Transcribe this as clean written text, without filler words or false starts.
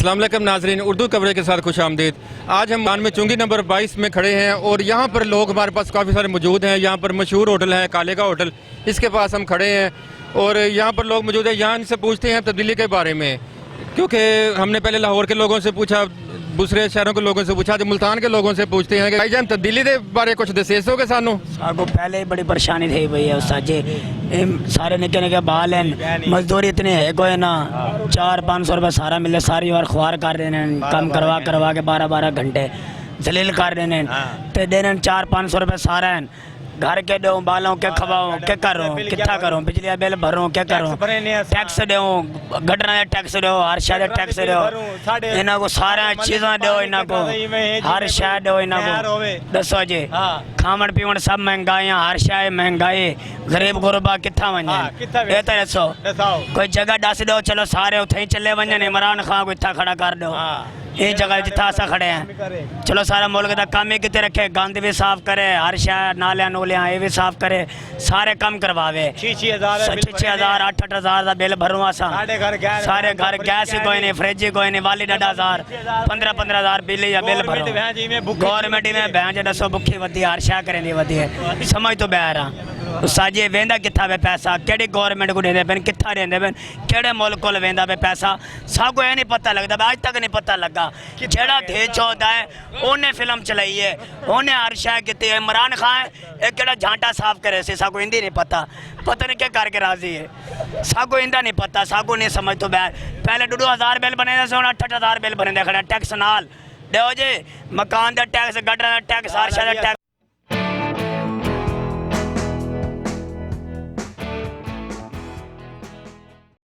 अस्सलाम वालेकुम नाजरीन, उर्दू कवरेज के साथ खुश आमदीद। आज हम मान में चुंगी नंबर 22 में खड़े हैं और यहाँ पर लोग हमारे पास काफ़ी सारे मौजूद हैं। यहाँ पर मशहूर होटल है काले का होटल, इसके पास हम खड़े हैं और यहाँ पर लोग मौजूद हैं। यहाँ इनसे पूछते हैं तब्दीली के बारे में, क्योंकि हमने पहले लाहौर के लोगों से पूछा, दूसरे शहरों के लोगों से पूछा, तो मुल्तान के लोगों से पूछते हैं कि भाईजान तब्दीली के बारे कुछ दसेसो के सानू। सागो पहले ही बड़ी परेशानी थी भैया साजे सारे निके निके बाल हैं, मजदूरी इतनी है कोई ना 400-500 रुपये सारा मिले, सारी बार खुआर कर रहे हैं, काम करवा करवा के 12-12 घंटे जलील कर रहे हैं, तो देने 400-500 रुपये सारा है। घर के दो बालों के खवाओ क्या करो, कितना करो, बिजली बिल भरो क्या करो, टैक्स दो, गटरा टैक्स दो, हर शहर टैक्स दो, इन्हों को सारा चीज़ा दो, इन्हों को हर शहर दो, इन्हों को दसो जी खावन पीवन सब महंगाई, हर शहर महंगाई, गरीब गुरबा कितना वने ये तो दसो, कोई जगह दस दो, चलो सारे उथे ही चले वने, इमरान खान को इतना खड़ा कर दो ये जगह जितना असा खड़े हैं। चलो सारा मुल्क का काम ही कितने रखे, गंद भी साफ करे, हर शहर नालिया नूलिया ये भी साफ करे, सारे कम करवावे। 6,000 8,000 का बिल भरूँ असा, सारे घर गैस ही कोई नहीं, फ्रिज ही कोई नहीं, वाली 1,000 15,000 बिजली या बिल भरो। गवर्नमेंट में भैंस दसो बुखी वधी, हर शह करें वधी है, समझ तो बह रहा साजे वेंदा किथा वे पैसा, केड़ी गवर्नमेंट को देंदे पेन, किथा देंदे पेन, केड़े मुल्क को वेंदा पे पैसा, सागो ये नहीं पता लगता, आज तक नहीं पता लगा कि जेड़ा देश होता है उन्हें फिल्म चलाई है, उन्हें हर शह की है। इमरान खान एक केड़ा झांटा साफ करे से, सागो हिंदी नहीं पता, पता नहीं क्या करके राजी है, सागो इंदा नहीं पता, सागो नहीं समझ तो बैर। पहले 2,000 बिल बने थे, 8,000 बिल बने खड़े टैक्स नाल दो जी, मकान का टैक्स, गटर का टैक्स, हर शहर टैक्स।